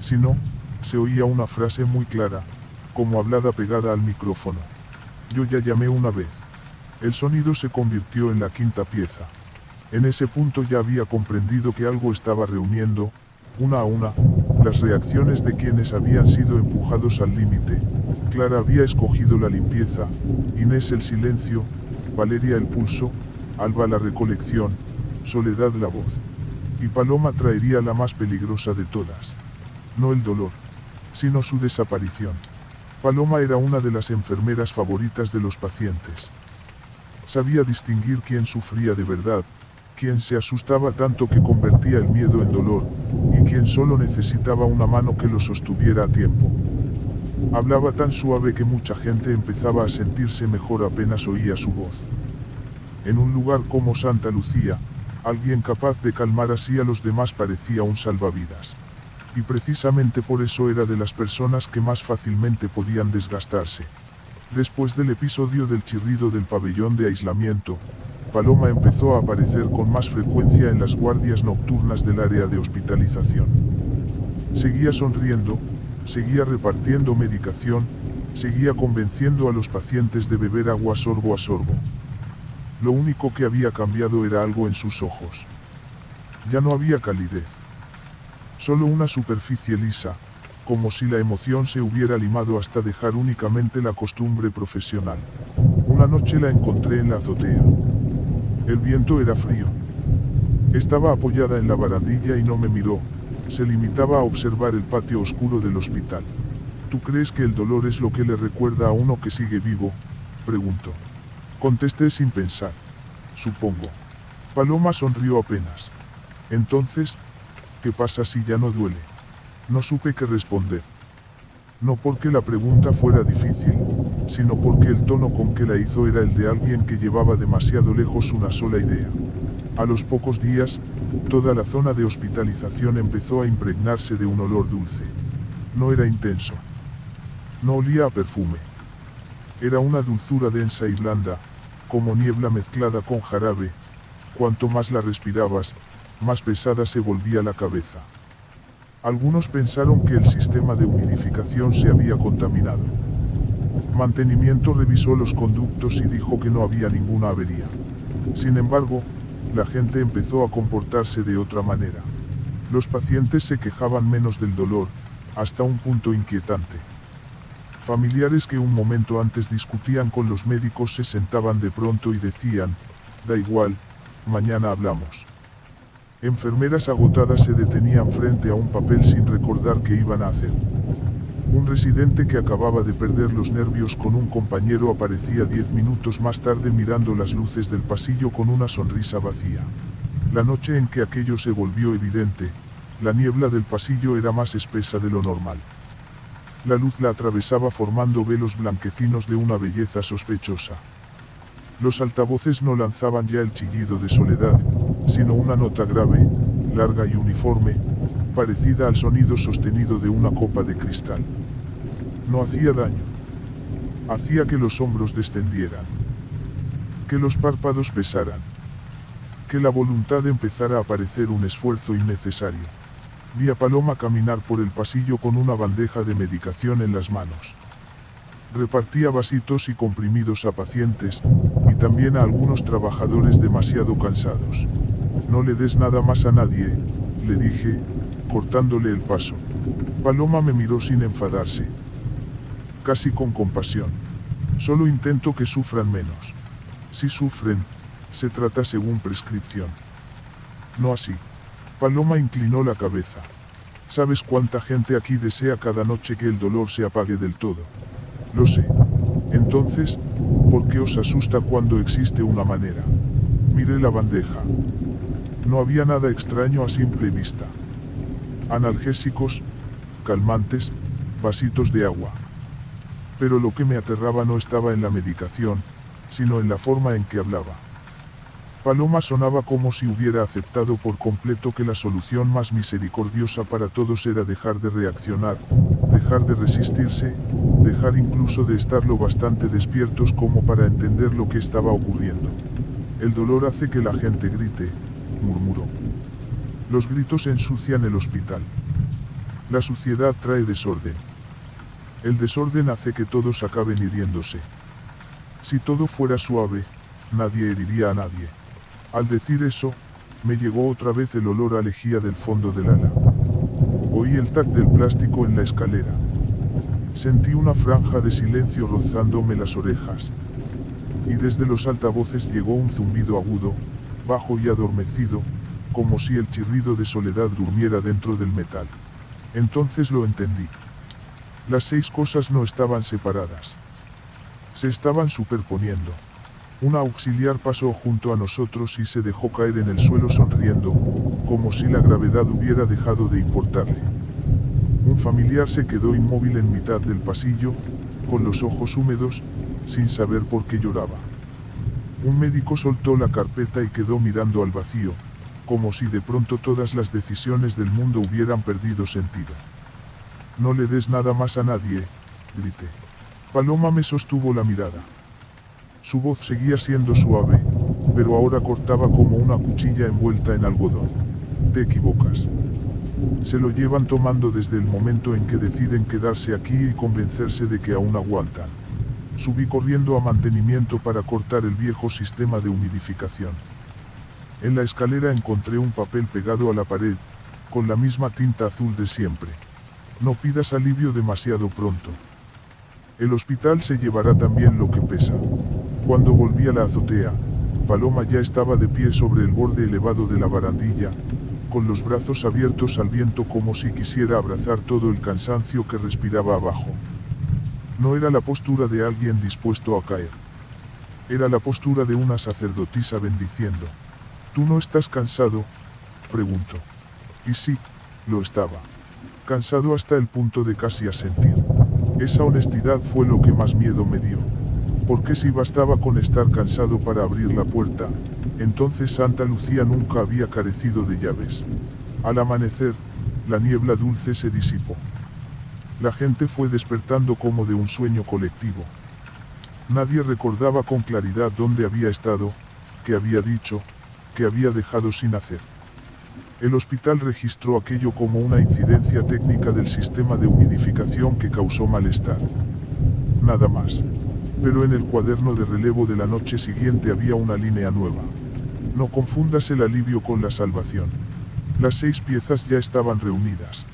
Si no, se oía una frase muy clara, como hablada pegada al micrófono. Yo ya llamé una vez. El sonido se convirtió en la quinta pieza. En ese punto ya había comprendido que algo estaba reuniendo, una a una, las reacciones de quienes habían sido empujados al límite. Clara había escogido la limpieza, Inés el silencio, Valeria el pulso, Alba la recolección, Soledad la voz. Y Paloma traería la más peligrosa de todas. No el dolor, sino su desaparición. Paloma era una de las enfermeras favoritas de los pacientes. Sabía distinguir quién sufría de verdad, quién se asustaba tanto que convertía el miedo en dolor, y quién solo necesitaba una mano que lo sostuviera a tiempo. Hablaba tan suave que mucha gente empezaba a sentirse mejor apenas oía su voz. En un lugar como Santa Lucía, alguien capaz de calmar así a los demás parecía un salvavidas. Y precisamente por eso era de las personas que más fácilmente podían desgastarse. Después del episodio del chirrido del pabellón de aislamiento, Paloma empezó a aparecer con más frecuencia en las guardias nocturnas del área de hospitalización. Seguía sonriendo, seguía repartiendo medicación, seguía convenciendo a los pacientes de beber agua sorbo a sorbo. Lo único que había cambiado era algo en sus ojos. Ya no había calidez. Solo una superficie lisa, como si la emoción se hubiera limado hasta dejar únicamente la costumbre profesional. Una noche la encontré en la azotea. El viento era frío. Estaba apoyada en la barandilla y no me miró, se limitaba a observar el patio oscuro del hospital. ¿Tú crees que el dolor es lo que le recuerda a uno que sigue vivo?, preguntó. Contesté sin pensar. Supongo. Paloma sonrió apenas. Entonces, ¿qué pasa si ya no duele? No supe qué responder. No porque la pregunta fuera difícil, sino porque el tono con que la hizo era el de alguien que llevaba demasiado lejos una sola idea. A los pocos días, toda la zona de hospitalización empezó a impregnarse de un olor dulce. No era intenso. No olía a perfume. Era una dulzura densa y blanda, como niebla mezclada con jarabe. Cuanto más la respirabas, más pesada se volvía la cabeza. Algunos pensaron que el sistema de humidificación se había contaminado. Mantenimiento revisó los conductos y dijo que no había ninguna avería. Sin embargo, la gente empezó a comportarse de otra manera. Los pacientes se quejaban menos del dolor, hasta un punto inquietante. Familiares que un momento antes discutían con los médicos se sentaban de pronto y decían, da igual, mañana hablamos. Enfermeras agotadas se detenían frente a un papel sin recordar qué iban a hacer. Un residente que acababa de perder los nervios con un compañero aparecía 10 minutos más tarde mirando las luces del pasillo con una sonrisa vacía. La noche en que aquello se volvió evidente, la niebla del pasillo era más espesa de lo normal. La luz la atravesaba formando velos blanquecinos de una belleza sospechosa. Los altavoces no lanzaban ya el chillido de Soledad, sino una nota grave, larga y uniforme, parecida al sonido sostenido de una copa de cristal. No hacía daño. Hacía que los hombros descendieran. Que los párpados pesaran. Que la voluntad empezara a parecer un esfuerzo innecesario. Vi a Paloma caminar por el pasillo con una bandeja de medicación en las manos. Repartía vasitos y comprimidos a pacientes, y también a algunos trabajadores demasiado cansados. No le des nada más a nadie, le dije, cortándole el paso. Paloma me miró sin enfadarse. Casi con compasión. Solo intento que sufran menos. Si sufren, se trata según prescripción. No así. Paloma inclinó la cabeza. ¿Sabes cuánta gente aquí desea cada noche que el dolor se apague del todo? Lo sé. Entonces, ¿por qué os asusta cuando existe una manera? Miré la bandeja. No había nada extraño a simple vista. Analgésicos, calmantes, vasitos de agua. Pero lo que me aterraba no estaba en la medicación, sino en la forma en que hablaba. Paloma sonaba como si hubiera aceptado por completo que la solución más misericordiosa para todos era dejar de reaccionar, dejar de resistirse, dejar incluso de estar lo bastante despiertos como para entender lo que estaba ocurriendo. El dolor hace que la gente grite, murmuró. Los gritos ensucian el hospital. La suciedad trae desorden. El desorden hace que todos acaben hiriéndose. Si todo fuera suave, nadie heriría a nadie. Al decir eso, me llegó otra vez el olor a lejía del fondo del ala. Oí el tac del plástico en la escalera. Sentí una franja de silencio rozándome las orejas. Y desde los altavoces llegó un zumbido agudo, bajo y adormecido, como si el chirrido de soledad durmiera dentro del metal. Entonces lo entendí. Las 6 cosas no estaban separadas. Se estaban superponiendo. Una auxiliar pasó junto a nosotros y se dejó caer en el suelo sonriendo, como si la gravedad hubiera dejado de importarle. Un familiar se quedó inmóvil en mitad del pasillo, con los ojos húmedos, sin saber por qué lloraba. Un médico soltó la carpeta y quedó mirando al vacío, como si de pronto todas las decisiones del mundo hubieran perdido sentido. No le des nada más a nadie, grité. Paloma me sostuvo la mirada. Su voz seguía siendo suave, pero ahora cortaba como una cuchilla envuelta en algodón. Te equivocas. Se lo llevan tomando desde el momento en que deciden quedarse aquí y convencerse de que aún aguantan. Subí corriendo a mantenimiento para cortar el viejo sistema de humidificación. En la escalera encontré un papel pegado a la pared, con la misma tinta azul de siempre. No pidas alivio demasiado pronto. El hospital se llevará también lo que pesa. Cuando volví a la azotea, Paloma ya estaba de pie sobre el borde elevado de la barandilla, con los brazos abiertos al viento como si quisiera abrazar todo el cansancio que respiraba abajo. No era la postura de alguien dispuesto a caer. Era la postura de una sacerdotisa bendiciendo. ¿Tú no estás cansado?, preguntó. Y sí, lo estaba. Cansado hasta el punto de casi asentir. Esa honestidad fue lo que más miedo me dio. Porque si bastaba con estar cansado para abrir la puerta, entonces Santa Lucía nunca había carecido de llaves. Al amanecer, la niebla dulce se disipó. La gente fue despertando como de un sueño colectivo. Nadie recordaba con claridad dónde había estado, qué había dicho, qué había dejado sin hacer. El hospital registró aquello como una incidencia técnica del sistema de humidificación que causó malestar. Nada más. Pero en el cuaderno de relevo de la noche siguiente había una línea nueva. No confundas el alivio con la salvación. Las 6 piezas ya estaban reunidas.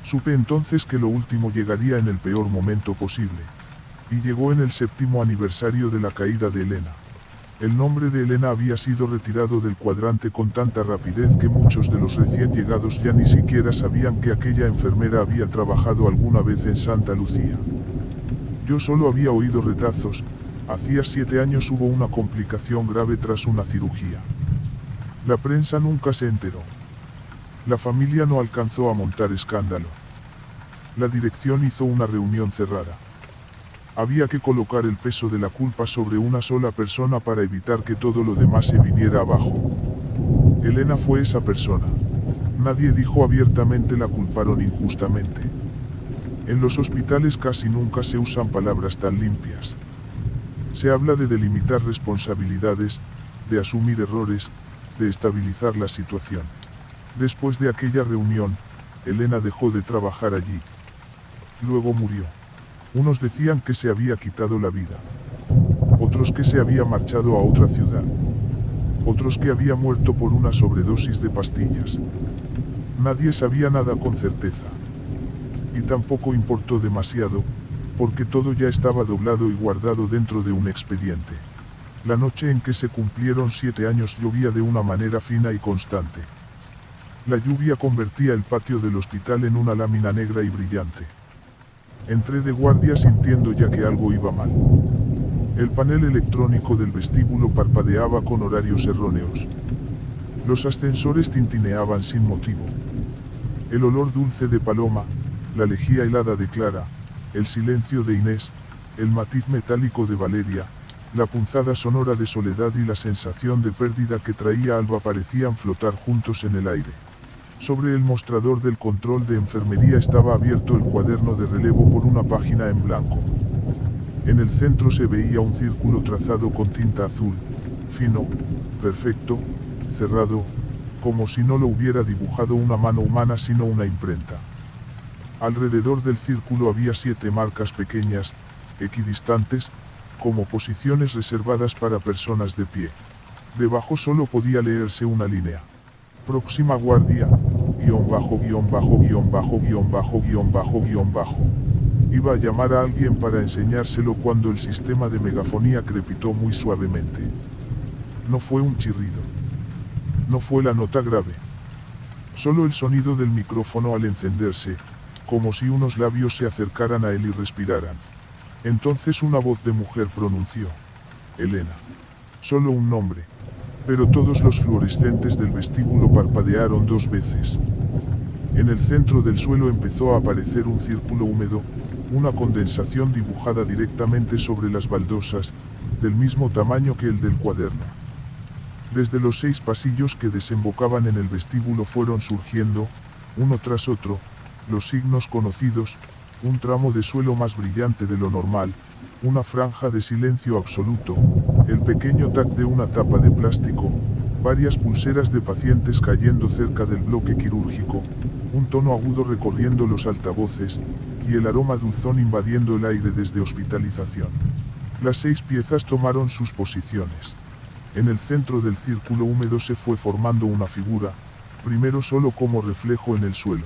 Supe entonces que lo último llegaría en el peor momento posible. Y llegó en el 7º aniversario de la caída de Elena. El nombre de Elena había sido retirado del cuadrante con tanta rapidez que muchos de los recién llegados ya ni siquiera sabían que aquella enfermera había trabajado alguna vez en Santa Lucía. Yo solo había oído retazos. Hacía 7 años hubo una complicación grave tras una cirugía. La prensa nunca se enteró. La familia no alcanzó a montar escándalo. La dirección hizo una reunión cerrada. Había que colocar el peso de la culpa sobre una sola persona para evitar que todo lo demás se viniera abajo. Elena fue esa persona. Nadie dijo abiertamente la culparon injustamente. En los hospitales casi nunca se usan palabras tan limpias. Se habla de delimitar responsabilidades, de asumir errores, de estabilizar la situación. Después de aquella reunión, Elena dejó de trabajar allí. Luego murió. Unos decían que se había quitado la vida. Otros que se había marchado a otra ciudad. Otros que había muerto por una sobredosis de pastillas. Nadie sabía nada con certeza. Y tampoco importó demasiado, porque todo ya estaba doblado y guardado dentro de un expediente. La noche en que se cumplieron 7 años llovía de una manera fina y constante. La lluvia convertía el patio del hospital en una lámina negra y brillante. Entré de guardia sintiendo ya que algo iba mal. El panel electrónico del vestíbulo parpadeaba con horarios erróneos. Los ascensores tintineaban sin motivo. El olor dulce de Paloma, la lejía helada de Clara, el silencio de Inés, el matiz metálico de Valeria, la punzada sonora de Soledad y la sensación de pérdida que traía Alba parecían flotar juntos en el aire. Sobre el mostrador del control de enfermería estaba abierto el cuaderno de relevo por una página en blanco. En el centro se veía un círculo trazado con tinta azul, fino, perfecto, cerrado, como si no lo hubiera dibujado una mano humana sino una imprenta. Alrededor del círculo había 7 marcas pequeñas, equidistantes, como posiciones reservadas para personas de pie. Debajo solo podía leerse una línea. Próxima guardia, guión bajo, guión bajo, guión bajo, guión bajo, guión bajo, guión bajo. Iba a llamar a alguien para enseñárselo cuando el sistema de megafonía crepitó muy suavemente. No fue un chirrido. No fue la nota grave. Solo el sonido del micrófono al encenderse, como si unos labios se acercaran a él y respiraran. Entonces una voz de mujer pronunció: Elena. Solo un nombre. Pero todos los fluorescentes del vestíbulo parpadearon 2 veces. En el centro del suelo empezó a aparecer un círculo húmedo, una condensación dibujada directamente sobre las baldosas, del mismo tamaño que el del cuaderno. Desde los 6 pasillos que desembocaban en el vestíbulo fueron surgiendo, uno tras otro, los signos conocidos, un tramo de suelo más brillante de lo normal, una franja de silencio absoluto, el pequeño tac de una tapa de plástico, varias pulseras de pacientes cayendo cerca del bloque quirúrgico, un tono agudo recorriendo los altavoces, y el aroma dulzón invadiendo el aire desde hospitalización. Las 6 piezas tomaron sus posiciones. En el centro del círculo húmedo se fue formando una figura, primero solo como reflejo en el suelo.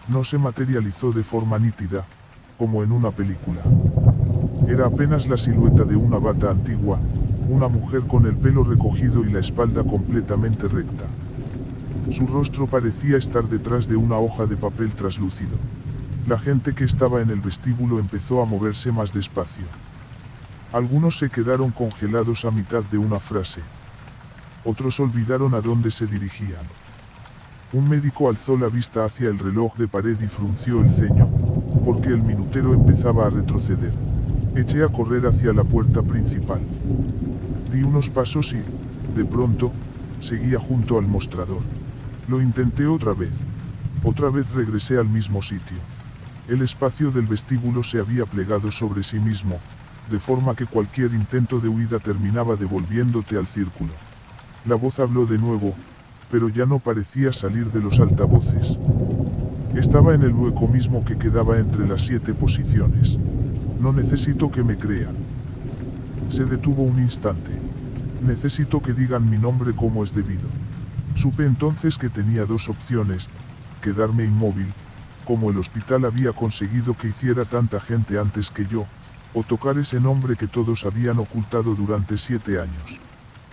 No se materializó de forma nítida, como en una película. Era apenas la silueta de una bata antigua, una mujer con el pelo recogido y la espalda completamente recta. Su rostro parecía estar detrás de una hoja de papel traslúcido. La gente que estaba en el vestíbulo empezó a moverse más despacio. Algunos se quedaron congelados a mitad de una frase. Otros olvidaron a dónde se dirigían. Un médico alzó la vista hacia el reloj de pared y frunció el ceño, porque el minutero empezaba a retroceder. Eché a correr hacia la puerta principal. Di unos pasos y, de pronto, seguía junto al mostrador. Lo intenté otra vez. Otra vez regresé al mismo sitio. El espacio del vestíbulo se había plegado sobre sí mismo, de forma que cualquier intento de huida terminaba devolviéndote al círculo. La voz habló de nuevo, pero ya no parecía salir de los altavoces. Estaba en el hueco mismo que quedaba entre las 7 posiciones. No necesito que me crean. Se detuvo un instante. Necesito que digan mi nombre como es debido. Supe entonces que tenía 2 opciones: quedarme inmóvil, como el hospital había conseguido que hiciera tanta gente antes que yo, o tocar ese nombre que todos habían ocultado durante 7 años.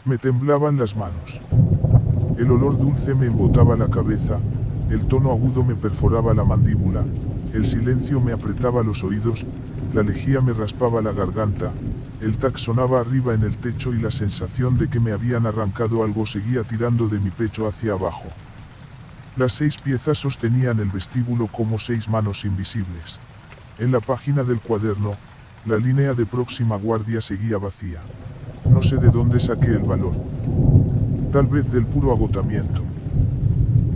Me temblaban las manos. El olor dulce me embotaba la cabeza, el tono agudo me perforaba la mandíbula, el silencio me apretaba los oídos, la lejía me raspaba la garganta, el tac sonaba arriba en el techo y la sensación de que me habían arrancado algo seguía tirando de mi pecho hacia abajo. Las 6 piezas sostenían el vestíbulo como 6 manos invisibles. En la página del cuaderno, la línea de próxima guardia seguía vacía. No sé de dónde saqué el valor. Tal vez del puro agotamiento.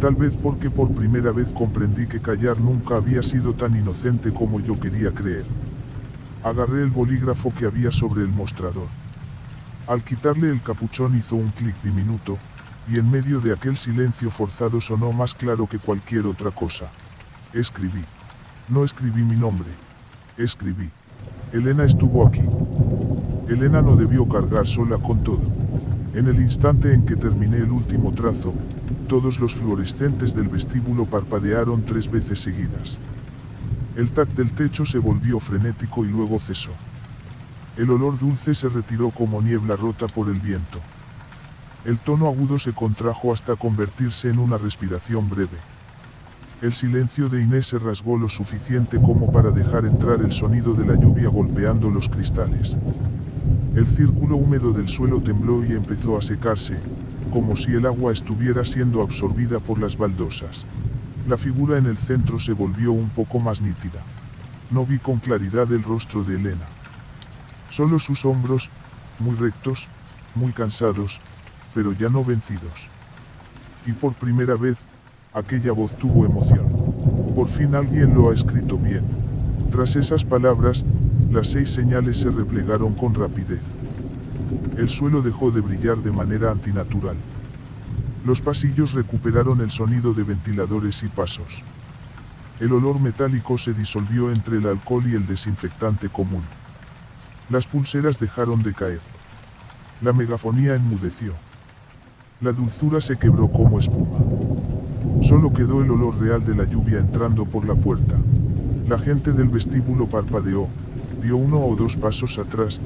Tal vez porque por primera vez comprendí que callar nunca había sido tan inocente como yo quería creer. Agarré el bolígrafo que había sobre el mostrador. Al quitarle el capuchón hizo un clic diminuto, y en medio de aquel silencio forzado sonó más claro que cualquier otra cosa. Escribí. No escribí mi nombre. Escribí. Elena estuvo aquí. Elena no debió cargar sola con todo. En el instante en que terminé el último trazo, todos los fluorescentes del vestíbulo parpadearon 3 veces seguidas. El tac del techo se volvió frenético y luego cesó. El olor dulce se retiró como niebla rota por el viento. El tono agudo se contrajo hasta convertirse en una respiración breve. El silencio de Inés se rasgó lo suficiente como para dejar entrar el sonido de la lluvia golpeando los cristales. El círculo húmedo del suelo tembló y empezó a secarse, como si el agua estuviera siendo absorbida por las baldosas. La figura en el centro se volvió un poco más nítida. No vi con claridad el rostro de Elena. Solo sus hombros, muy rectos, muy cansados, pero ya no vencidos. Y por primera vez, aquella voz tuvo emoción. Por fin alguien lo ha escrito bien. Tras esas palabras, las 6 señales se replegaron con rapidez. El suelo dejó de brillar de manera antinatural. Los pasillos recuperaron el sonido de ventiladores y pasos. El olor metálico se disolvió entre el alcohol y el desinfectante común. Las pulseras dejaron de caer. La megafonía enmudeció. La dulzura se quebró como espuma. Solo quedó el olor real de la lluvia entrando por la puerta. La gente del vestíbulo parpadeó, dio 1 o 2 pasos atrás,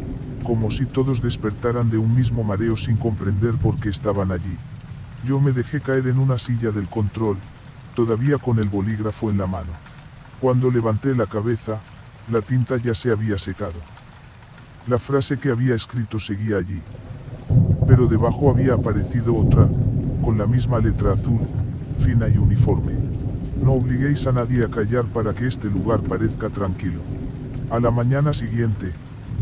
como si todos despertaran de un mismo mareo sin comprender por qué estaban allí. Yo me dejé caer en una silla del control, todavía con el bolígrafo en la mano. Cuando levanté la cabeza, la tinta ya se había secado. La frase que había escrito seguía allí. Pero debajo había aparecido otra, con la misma letra azul, fina y uniforme. No obliguéis a nadie a callar para que este lugar parezca tranquilo. A la mañana siguiente,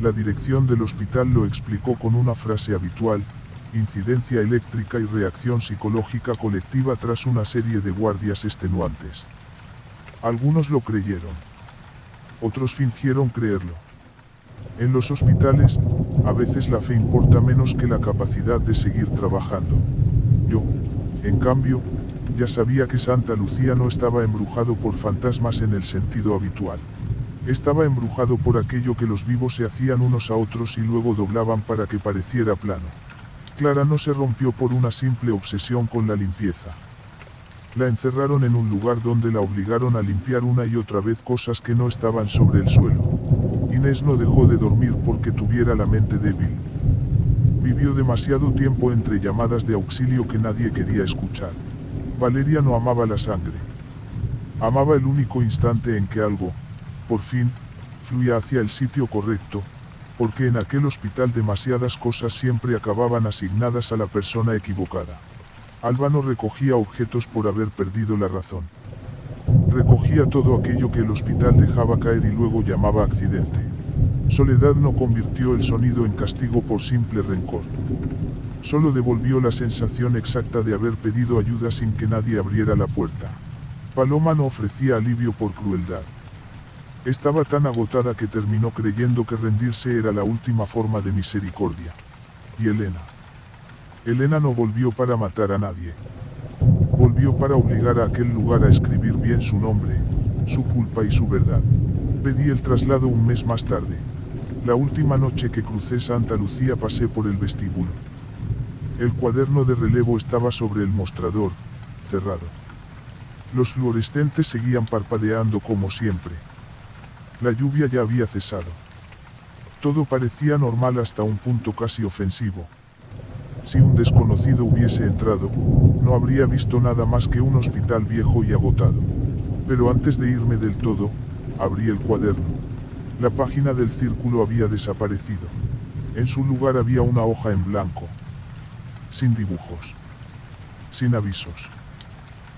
la dirección del hospital lo explicó con una frase habitual: incidencia eléctrica y reacción psicológica colectiva tras una serie de guardias extenuantes. Algunos lo creyeron. Otros fingieron creerlo. En los hospitales, a veces la fe importa menos que la capacidad de seguir trabajando. Yo, en cambio, ya sabía que Santa Lucía no estaba embrujado por fantasmas en el sentido habitual. Estaba embrujado por aquello que los vivos se hacían unos a otros y luego doblaban para que pareciera plano. Clara no se rompió por una simple obsesión con la limpieza. La encerraron en un lugar donde la obligaron a limpiar una y otra vez cosas que no estaban sobre el suelo. Inés no dejó de dormir porque tuviera la mente débil. Vivió demasiado tiempo entre llamadas de auxilio que nadie quería escuchar. Valeria no amaba la sangre. Amaba el único instante en que algo, por fin, fluía hacia el sitio correcto, porque en aquel hospital demasiadas cosas siempre acababan asignadas a la persona equivocada. Alba no recogía objetos por haber perdido la razón. Recogía todo aquello que el hospital dejaba caer y luego llamaba accidente. Soledad no convirtió el sonido en castigo por simple rencor. Solo devolvió la sensación exacta de haber pedido ayuda sin que nadie abriera la puerta. Paloma no ofrecía alivio por crueldad. Estaba tan agotada que terminó creyendo que rendirse era la última forma de misericordia. Y Elena. Elena no volvió para matar a nadie. Volvió para obligar a aquel lugar a escribir bien su nombre, su culpa y su verdad. Pedí el traslado un mes más tarde. La última noche que crucé Santa Lucía pasé por el vestíbulo. El cuaderno de relevo estaba sobre el mostrador, cerrado. Los fluorescentes seguían parpadeando como siempre. La lluvia ya había cesado. Todo parecía normal hasta un punto casi ofensivo. Si un desconocido hubiese entrado, no habría visto nada más que un hospital viejo y agotado. Pero antes de irme del todo, abrí el cuaderno. La página del círculo había desaparecido. En su lugar había una hoja en blanco. Sin dibujos. Sin avisos.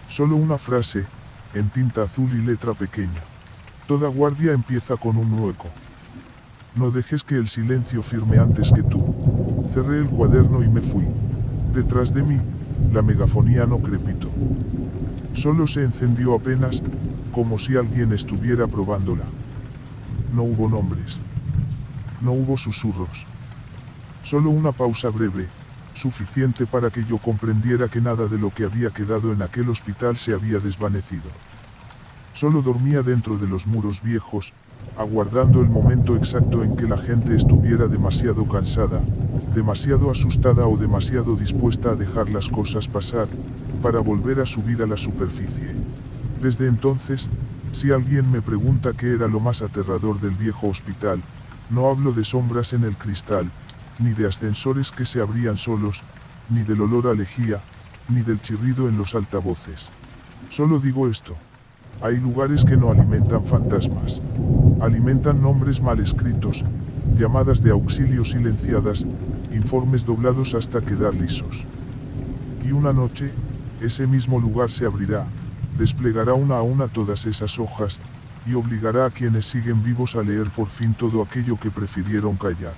Solo una frase, en tinta azul y letra pequeña. Toda guardia empieza con un hueco. No dejes que el silencio firme antes que tú. Cerré el cuaderno y me fui. Detrás de mí, la megafonía no crepitó. Solo se encendió apenas, como si alguien estuviera probándola. No hubo nombres. No hubo susurros. Solo una pausa breve, suficiente para que yo comprendiera que nada de lo que había quedado en aquel hospital se había desvanecido. Solo dormía dentro de los muros viejos, aguardando el momento exacto en que la gente estuviera demasiado cansada, demasiado asustada o demasiado dispuesta a dejar las cosas pasar, para volver a subir a la superficie. Desde entonces, si alguien me pregunta qué era lo más aterrador del viejo hospital, no hablo de sombras en el cristal, ni de ascensores que se abrían solos, ni del olor a lejía, ni del chirrido en los altavoces. Solo digo esto. Hay lugares que no alimentan fantasmas. Alimentan nombres mal escritos, llamadas de auxilio silenciadas, informes doblados hasta quedar lisos. Y una noche, ese mismo lugar se abrirá, desplegará una a una todas esas hojas, y obligará a quienes siguen vivos a leer por fin todo aquello que prefirieron callar.